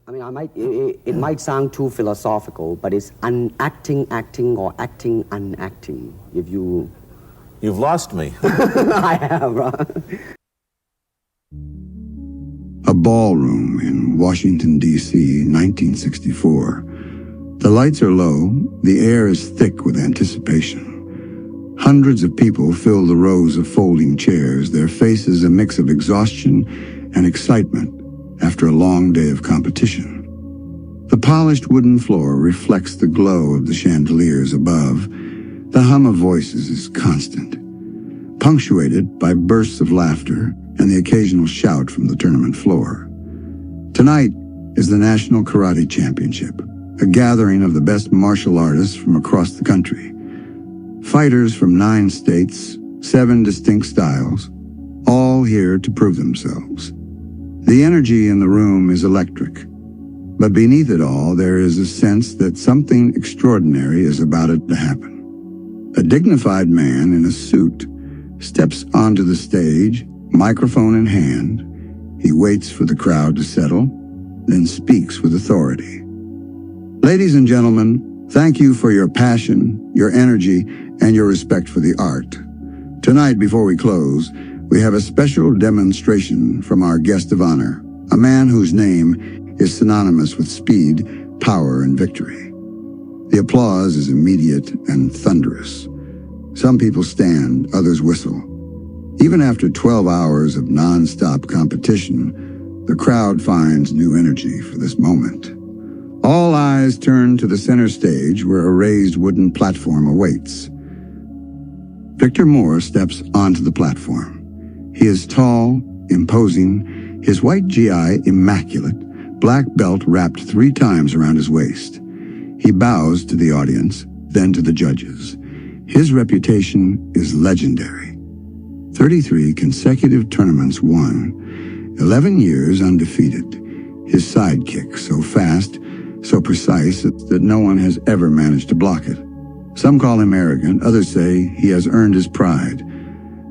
I mean, it might sound too philosophical, but it's acting, or acting, unacting. If you... You've lost me. I have, right? A ballroom in Washington, D.C., 1964. The lights are low, the air is thick with anticipation. Hundreds of people fill the rows of folding chairs, their faces a mix of exhaustion and excitement after a long day of competition. The polished wooden floor reflects the glow of the chandeliers above. The hum of voices is constant, punctuated by bursts of laughter and the occasional shout from the tournament floor. Tonight is the National Karate Championship, a gathering of the best martial artists from across the country. Fighters from 9 states, 7 distinct styles, all here to prove themselves. The energy in the room is electric, but beneath it all there is a sense that something extraordinary is about to happen. A dignified man in a suit steps onto the stage, microphone in hand. He waits for the crowd to settle, then speaks with authority. Ladies and gentlemen, thank you for your passion, your energy, and your respect for the art. Tonight, before we close, we have a special demonstration from our guest of honor, a man whose name is synonymous with speed, power, and victory. The applause is immediate and thunderous. Some people stand, others whistle. Even after 12 hours of non-stop competition, the crowd finds new energy for this moment. All eyes turn to the center stage where a raised wooden platform awaits. Victor Moore steps onto the platform. He is tall, imposing, his white GI immaculate, black belt wrapped 3 times around his waist. He bows to the audience, then to the judges. His reputation is legendary. 33 consecutive tournaments won, 11 years undefeated. His sidekick so fast, so precise that no one has ever managed to block it. Some call him arrogant, others say he has earned his pride.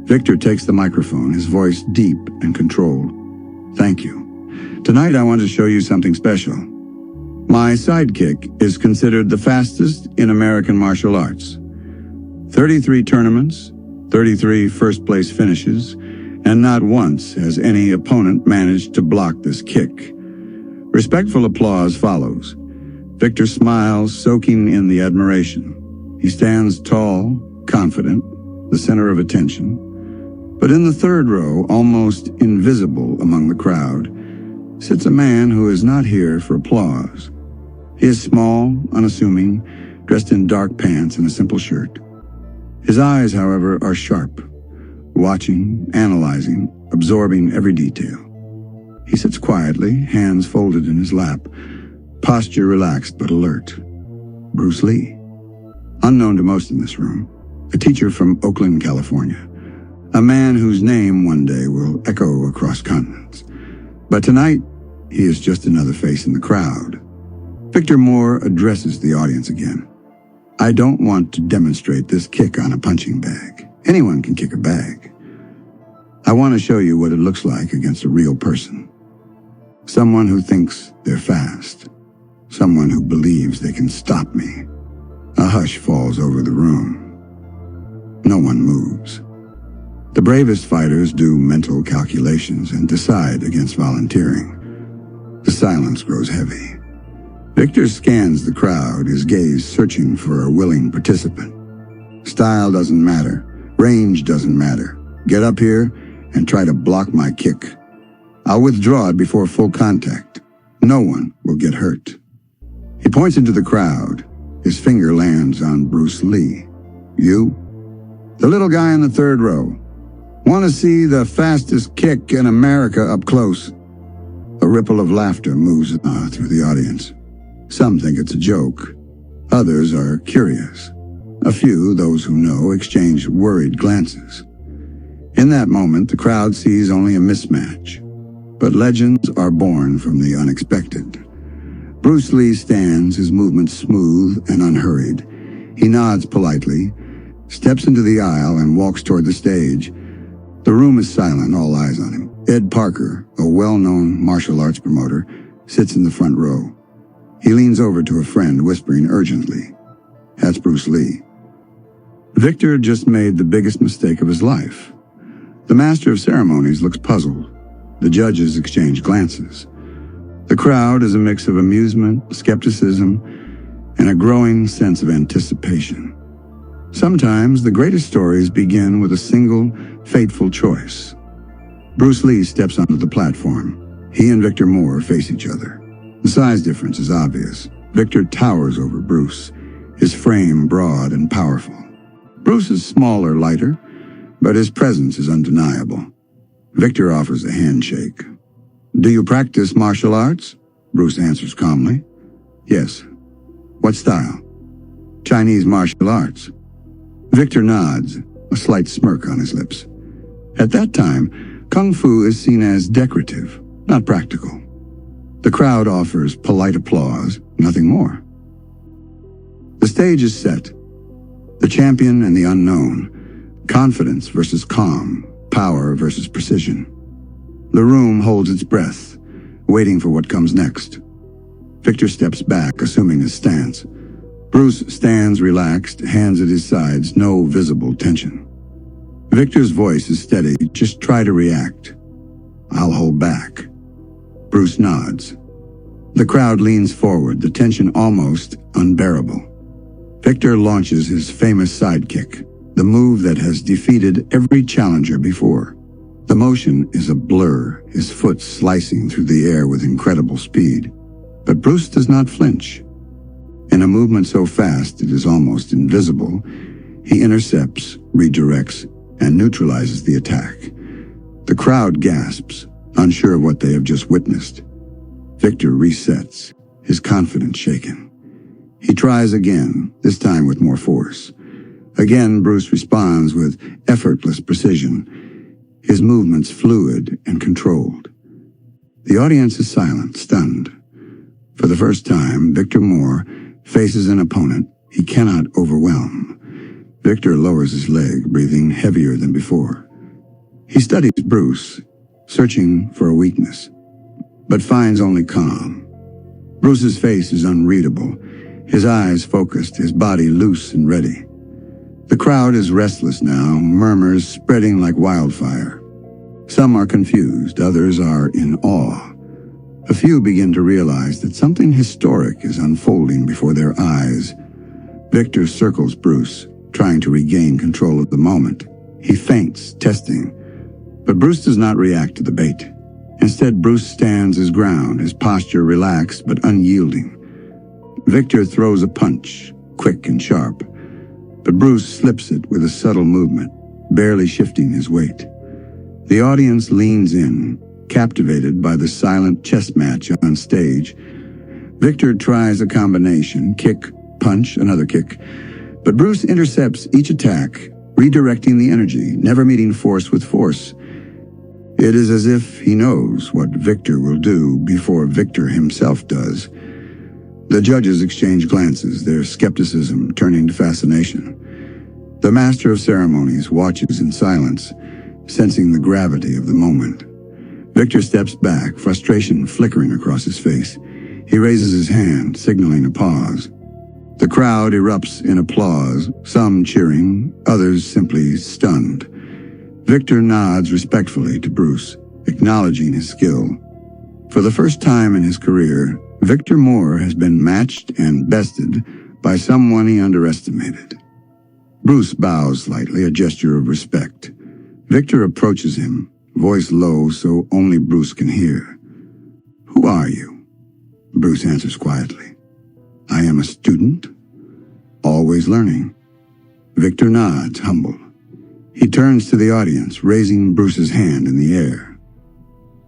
Victor takes the microphone, his voice deep and controlled. Thank you. Tonight I want to show you something special. My sidekick is considered the fastest in American martial arts. 33 tournaments, 33 first-place finishes, and not once has any opponent managed to block this kick. Respectful applause follows. Victor smiles, soaking in the admiration. He stands tall, confident, the center of attention. But in the third row, almost invisible among the crowd, sits a man who is not here for applause. He is small, unassuming, dressed in dark pants and a simple shirt. His eyes, however, are sharp, watching, analyzing, absorbing every detail. He sits quietly, hands folded in his lap, posture relaxed but alert. Bruce Lee. Unknown to most in this room, a teacher from Oakland, California. A man whose name one day will echo across continents. But tonight, he is just another face in the crowd. Victor Moore addresses the audience again. I don't want to demonstrate this kick on a punching bag. Anyone can kick a bag. I want to show you what it looks like against a real person. Someone who thinks they're fast. Someone who believes they can stop me. A hush falls over the room. No one moves. The bravest fighters do mental calculations and decide against volunteering. The silence grows heavy. Victor scans the crowd, his gaze searching for a willing participant. Style doesn't matter. Range doesn't matter. Get up here and try to block my kick. I'll withdraw it before full contact. No one will get hurt. He points into the crowd. His finger lands on Bruce Lee. You? The little guy in the third row. Want to see the fastest kick in America up close? A ripple of laughter moves through the audience. Some think it's a joke. Others are curious. A few, those who know, exchange worried glances. In that moment, the crowd sees only a mismatch. But legends are born from the unexpected. Bruce Lee stands, his movements smooth and unhurried. He nods politely, steps into the aisle, and walks toward the stage. The room is silent, all eyes on him. Ed Parker, a well-known martial arts promoter, sits in the front row. He leans over to a friend, whispering urgently. That's Bruce Lee. Victor just made the biggest mistake of his life. The master of ceremonies looks puzzled. The judges exchange glances. The crowd is a mix of amusement, skepticism, and a growing sense of anticipation. Sometimes the greatest stories begin with a single, fateful choice. Bruce Lee steps onto the platform. He and Victor Moore face each other. The size difference is obvious. Victor towers over Bruce, his frame broad and powerful. Bruce is smaller, lighter, but his presence is undeniable. Victor offers a handshake. Do you practice martial arts? Bruce answers calmly. Yes. What style? Chinese martial arts. Victor nods, a slight smirk on his lips. At that time, Kung Fu is seen as decorative, not practical. The crowd offers polite applause, nothing more. The stage is set. The champion and the unknown. Confidence versus calm. Power versus precision. The room holds its breath, waiting for what comes next. Victor steps back, assuming his stance. Bruce stands relaxed, hands at his sides, no visible tension. Victor's voice is steady. Just try to react. I'll hold back. Bruce nods. The crowd leans forward, the tension almost unbearable. Victor launches his famous sidekick, the move that has defeated every challenger before. The motion is a blur, his foot slicing through the air with incredible speed. But Bruce does not flinch. In a movement so fast it is almost invisible, he intercepts, redirects, and neutralizes the attack. The crowd gasps, unsure of what they have just witnessed. Victor resets, his confidence shaken. He tries again, this time with more force. Again, Bruce responds with effortless precision, his movements fluid and controlled. The audience is silent, stunned. For the first time, Victor Moore faces an opponent he cannot overwhelm. Victor lowers his leg, breathing heavier than before. He studies Bruce, searching for a weakness, but finds only calm. Bruce's face is unreadable, his eyes focused, his body loose and ready. The crowd is restless now, murmurs spreading like wildfire. Some are confused, others are in awe. A few begin to realize that something historic is unfolding before their eyes. Victor circles Bruce, trying to regain control of the moment. He feints, testing, but Bruce does not react to the bait. Instead, Bruce stands his ground, his posture relaxed but unyielding. Victor throws a punch, quick and sharp, but Bruce slips it with a subtle movement, barely shifting his weight. The audience leans in, captivated by the silent chess match on stage. Victor tries a combination, kick, punch, another kick, but Bruce intercepts each attack, redirecting the energy, never meeting force with force. It is as if he knows what Victor will do before Victor himself does. The judges exchange glances, their skepticism turning to fascination. The master of ceremonies watches in silence, sensing the gravity of the moment. Victor steps back, frustration flickering across his face. He raises his hand, signaling a pause. The crowd erupts in applause, some cheering, others simply stunned. Victor nods respectfully to Bruce, acknowledging his skill. For the first time in his career, Victor Moore has been matched and bested by someone he underestimated. Bruce bows slightly, a gesture of respect. Victor approaches him, voice low so only Bruce can hear. Who are you? Bruce answers quietly. I am a student, always learning. Victor nods, humble. He turns to the audience, raising Bruce's hand in the air.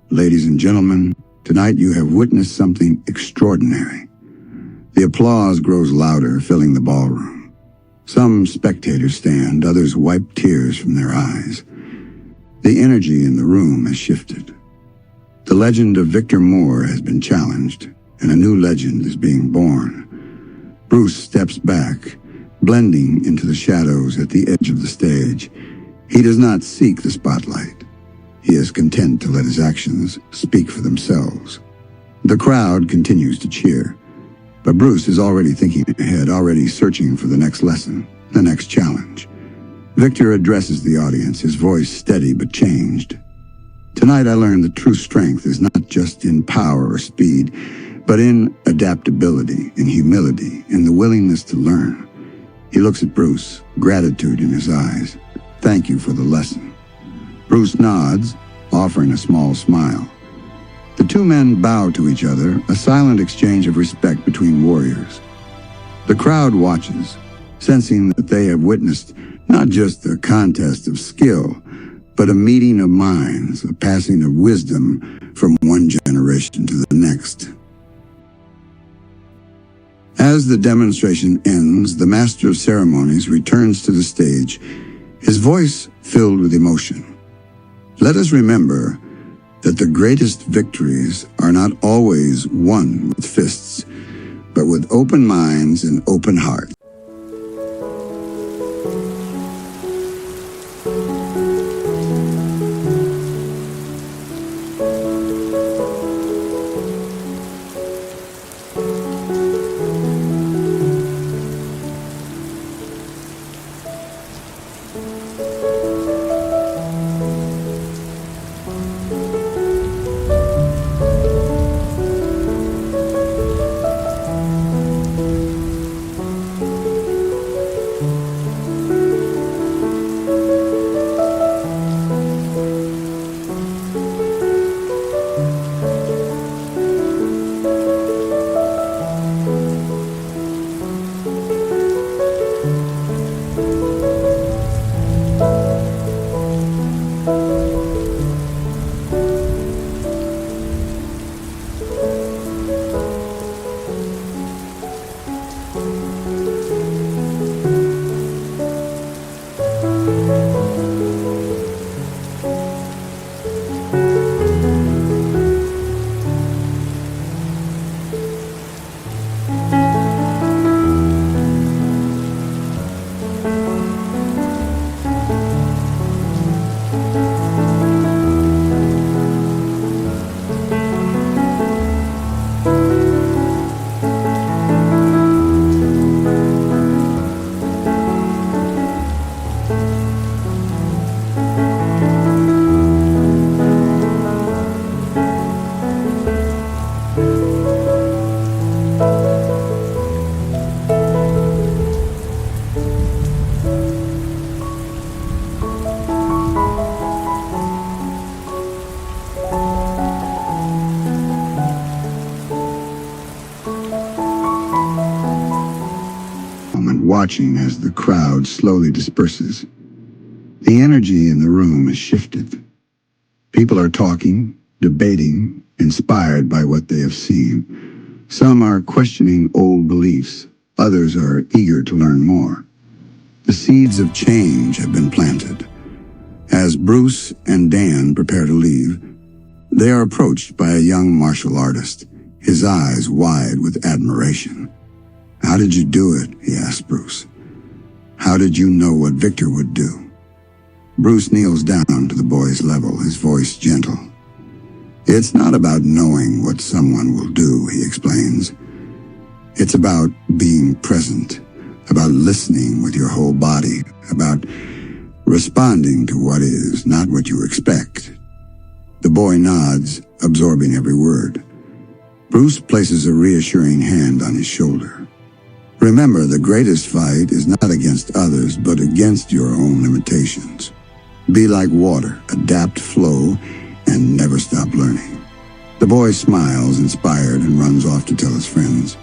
Ladies and gentlemen, tonight you have witnessed something extraordinary. The applause grows louder, filling the ballroom. Some spectators stand, others wipe tears from their eyes. The energy in the room has shifted. The legend of Victor Moore has been challenged, and a new legend is being born. Bruce steps back, blending into the shadows at the edge of the stage. He does not seek the spotlight. He is content to let his actions speak for themselves. The crowd continues to cheer, but Bruce is already thinking ahead, already searching for the next lesson, the next challenge. Victor addresses the audience, his voice steady but changed. Tonight I learned that true strength is not just in power or speed, but in adaptability, in humility, in the willingness to learn. He looks at Bruce, gratitude in his eyes. Thank you for the lesson. Bruce nods, offering a small smile. The two men bow to each other, a silent exchange of respect between warriors. The crowd watches, sensing that they have witnessed not just a contest of skill, but a meeting of minds, a passing of wisdom from one generation to the next. As the demonstration ends, the Master of Ceremonies returns to the stage, his voice filled with emotion. Let us remember that the greatest victories are not always won with fists, but with open minds and open hearts. Watching as the crowd slowly disperses. The energy in the room has shifted. People are talking, debating, inspired by what they have seen. Some are questioning old beliefs. Others are eager to learn more. The seeds of change have been planted. As Bruce and Dan prepare to leave, they are approached by a young martial artist, his eyes wide with admiration. "How did you do it?" he asked Bruce. "How did you know what Victor would do?" Bruce kneels down to the boy's level, his voice gentle. "It's not about knowing what someone will do," he explains. "It's about being present, about listening with your whole body, about responding to what is, not what you expect." The boy nods, absorbing every word. Bruce places a reassuring hand on his shoulder. "Remember, the greatest fight is not against others, but against your own limitations. Be like water, adapt, flow, and never stop learning." The boy smiles, inspired, and runs off to tell his friends.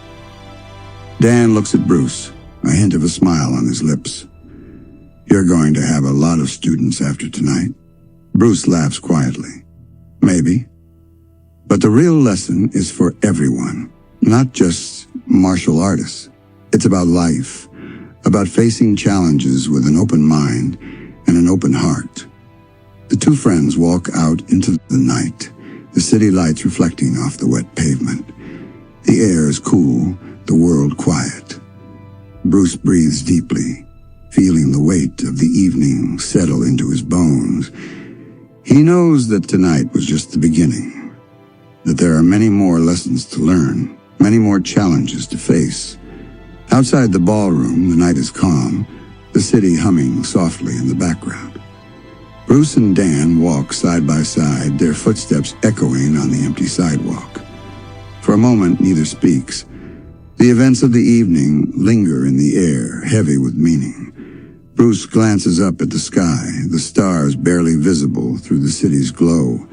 Dan looks at Bruce, a hint of a smile on his lips. "You're going to have a lot of students after tonight." Bruce laughs quietly. "Maybe. But the real lesson is for everyone, not just martial artists. It's about life, about facing challenges with an open mind and an open heart." The two friends walk out into the night, the city lights reflecting off the wet pavement. The air is cool, the world quiet. Bruce breathes deeply, feeling the weight of the evening settle into his bones. He knows that tonight was just the beginning. that there are many more lessons to learn, many more challenges to face. Outside the ballroom, the night is calm, the city humming softly in the background. Bruce and Dan walk side by side, their footsteps echoing on the empty sidewalk. For a moment, neither speaks. The events of the evening linger in the air, heavy with meaning. Bruce glances up at the sky, the stars barely visible through the city's glow.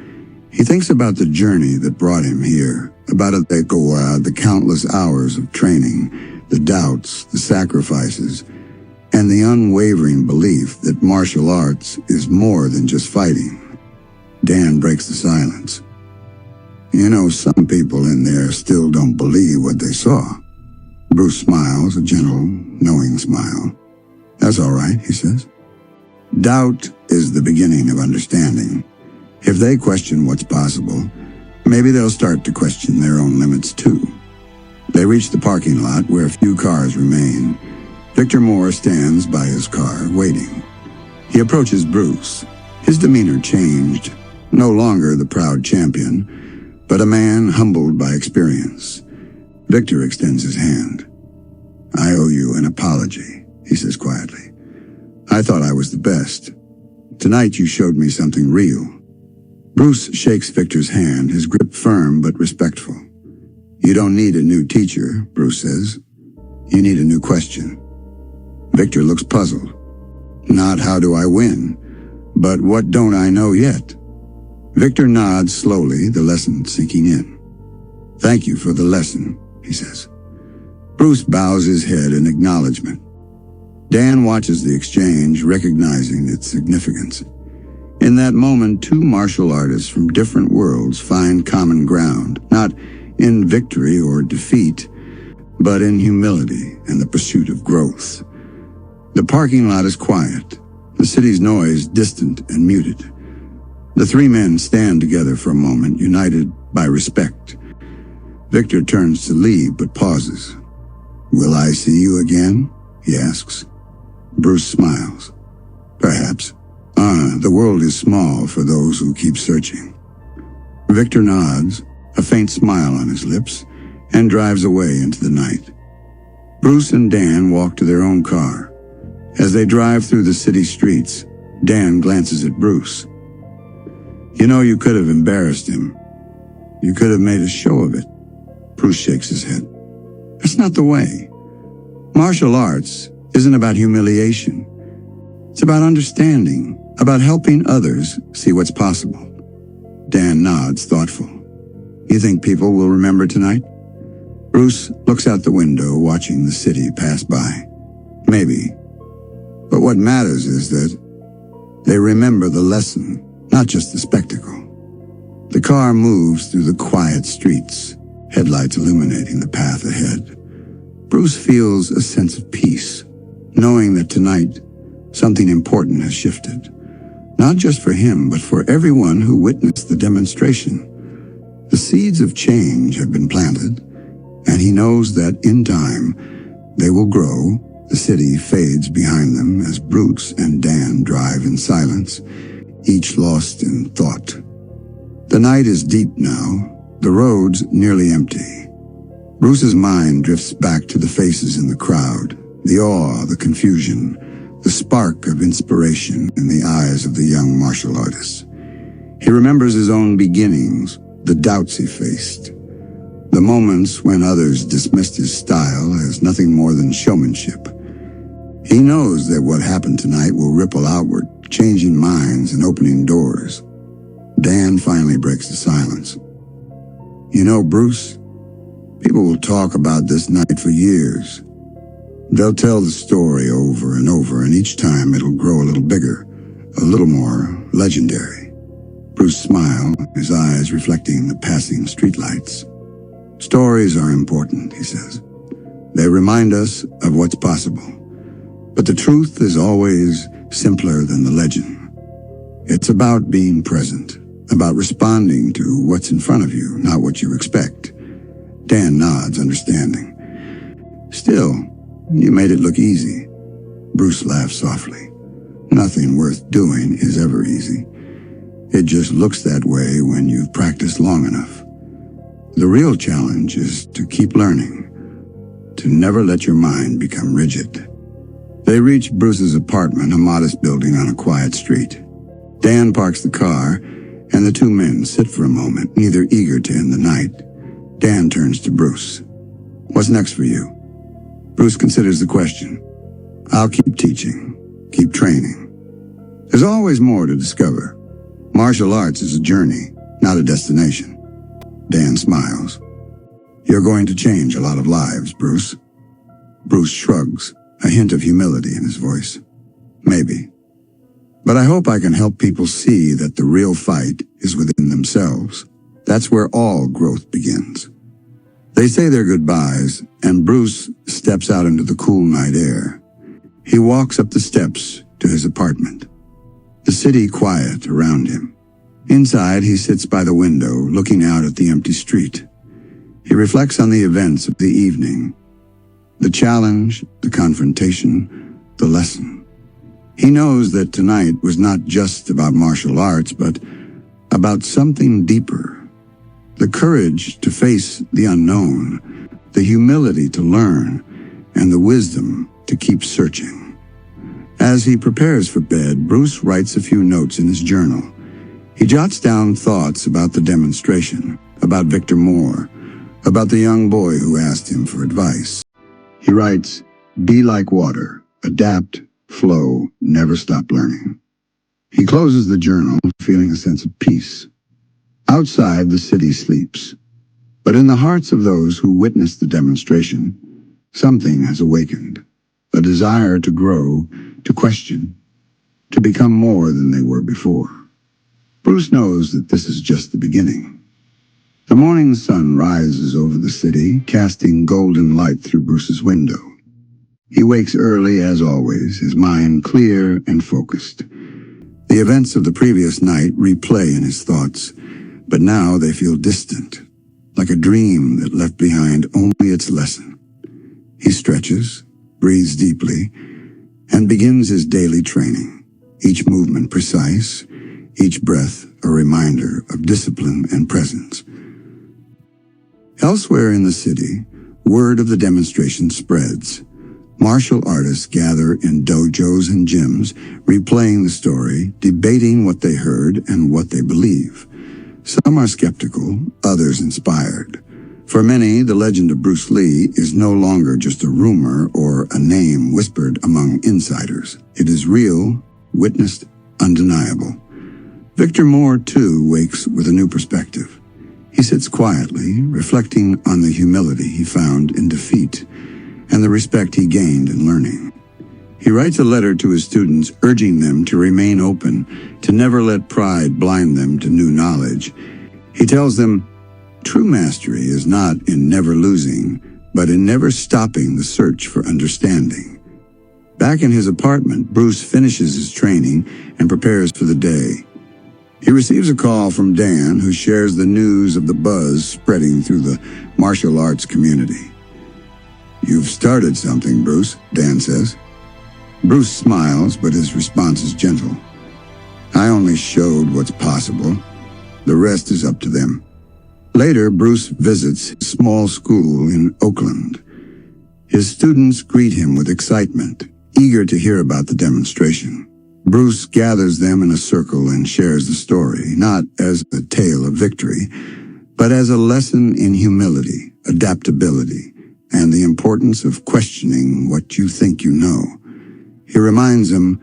He thinks about the journey that brought him here, about the countless hours of training, the doubts, the sacrifices, and the unwavering belief that martial arts is more than just fighting. Dan breaks the silence. You know, some people in there still don't believe what they saw. Bruce smiles, a gentle, knowing smile. That's all right, he says. Doubt is the beginning of understanding. If they question what's possible, maybe they'll start to question their own limits too. They reach the parking lot where a few cars remain. Victor Moore stands by his car, waiting. He approaches Bruce. His demeanor changed. No longer the proud champion, but a man humbled by experience. Victor extends his hand. I owe you an apology, he says quietly. I thought I was the best. Tonight you showed me something real. Bruce shakes Victor's hand, his grip firm but respectful. You don't need a new teacher, Bruce says. You need a new question. Victor looks puzzled. Not how do I win, but what don't I know yet? Victor nods slowly, the lesson sinking in. Thank you for the lesson, he says. Bruce bows his head in acknowledgement. Dan watches the exchange, recognizing its significance. In that moment, two martial artists from different worlds find common ground, not in victory or defeat, but in humility and the pursuit of growth. The parking lot is quiet, the city's noise distant and muted. The three men stand together for a moment, united by respect. Victor turns to leave, but pauses. Will I see you again? He asks. Bruce smiles. Perhaps. The world is small for those who keep searching. Victor nods, a faint smile on his lips, and drives away into the night. Bruce and Dan walk to their own car. As they drive through the city streets, Dan glances at Bruce. You know, you could have embarrassed him. You could have made a show of it. Bruce shakes his head. That's not the way. Martial arts isn't about humiliation. It's about understanding, about helping others see what's possible. Dan nods, thoughtful. You think people will remember tonight? Bruce looks out the window, watching the city pass by. Maybe. But what matters is that they remember the lesson, not just the spectacle. The car moves through the quiet streets, headlights illuminating the path ahead. Bruce feels a sense of peace, knowing that tonight something important has shifted. Not just for him, but for everyone who witnessed the demonstration. The seeds of change have been planted, and he knows that in time they will grow. The city fades behind them as Bruce and Dan drive in silence, each lost in thought. The night is deep now, the roads nearly empty. Bruce's mind drifts back to the faces in the crowd, the awe, the confusion, the spark of inspiration in the eyes of the young martial artists. He remembers his own beginnings, the doubts he faced, the moments when others dismissed his style as nothing more than showmanship. He knows that what happened tonight will ripple outward, changing minds and opening doors. Dan finally breaks the silence. You know, Bruce, people will talk about this night for years. They'll tell the story over and over, and each time it'll grow a little bigger, a little more legendary. Bruce smiled, his eyes reflecting the passing streetlights. Stories are important, he says. They remind us of what's possible. But the truth is always simpler than the legend. It's about being present, about responding to what's in front of you, not what you expect. Dan nods, understanding. Still, you made it look easy. Bruce laughs softly. Nothing worth doing is ever easy. It just looks that way when you've practiced long enough. The real challenge is to keep learning, to never let your mind become rigid. They reach Bruce's apartment, a modest building on a quiet street. Dan parks the car, and the two men sit for a moment, neither eager to end the night. Dan turns to Bruce. "What's next for you?" Bruce considers the question. "I'll keep teaching, keep training. There's always more to discover. Martial arts is a journey, not a destination." Dan smiles. "You're going to change a lot of lives, Bruce." Bruce shrugs, a hint of humility in his voice. "Maybe. But I hope I can help people see that the real fight is within themselves. That's where all growth begins." They say their goodbyes, and Bruce steps out into the cool night air. He walks up the steps to his apartment. The city quiet around him. Inside, he sits by the window, looking out at the empty street. He reflects on the events of the evening. The challenge, the confrontation, the lesson. He knows that tonight was not just about martial arts, but about something deeper. The courage to face the unknown, the humility to learn, and the wisdom to keep searching. As he prepares for bed, Bruce writes a few notes in his journal. He jots down thoughts about the demonstration, about Victor Moore, about the young boy who asked him for advice. He writes, "Be like water, adapt, flow, never stop learning." He closes the journal, feeling a sense of peace. Outside, the city sleeps. But in the hearts of those who witnessed the demonstration, something has awakened. A desire to grow, to question, to become more than they were before. Bruce knows that this is just the beginning. The morning sun rises over the city, casting golden light through Bruce's window. He wakes early as always, his mind clear and focused. The events of the previous night replay in his thoughts, but now they feel distant, like a dream that left behind only its lesson. He stretches, breathes deeply, and begins his daily training, each movement precise, each breath a reminder of discipline and presence. Elsewhere in the city, word of the demonstration spreads. Martial artists gather in dojos and gyms, replaying the story, debating what they heard and what they believe. Some are skeptical, others inspired. For many, the legend of Bruce Lee is no longer just a rumor or a name whispered among insiders. It is real, witnessed, undeniable. Victor Moore, too, wakes with a new perspective. He sits quietly, reflecting on the humility he found in defeat and the respect he gained in learning. He writes a letter to his students urging them to remain open, to never let pride blind them to new knowledge. He tells them, true mastery is not in never losing, but in never stopping the search for understanding. Back in his apartment, Bruce finishes his training and prepares for the day. He receives a call from Dan, who shares the news of the buzz spreading through the martial arts community. "You've started something, Bruce," Dan says. Bruce smiles, but his response is gentle. "I only showed what's possible. The rest is up to them." Later, Bruce visits his small school in Oakland. His students greet him with excitement, eager to hear about the demonstration. Bruce gathers them in a circle and shares the story, not as a tale of victory, but as a lesson in humility, adaptability, and the importance of questioning what you think you know. He reminds them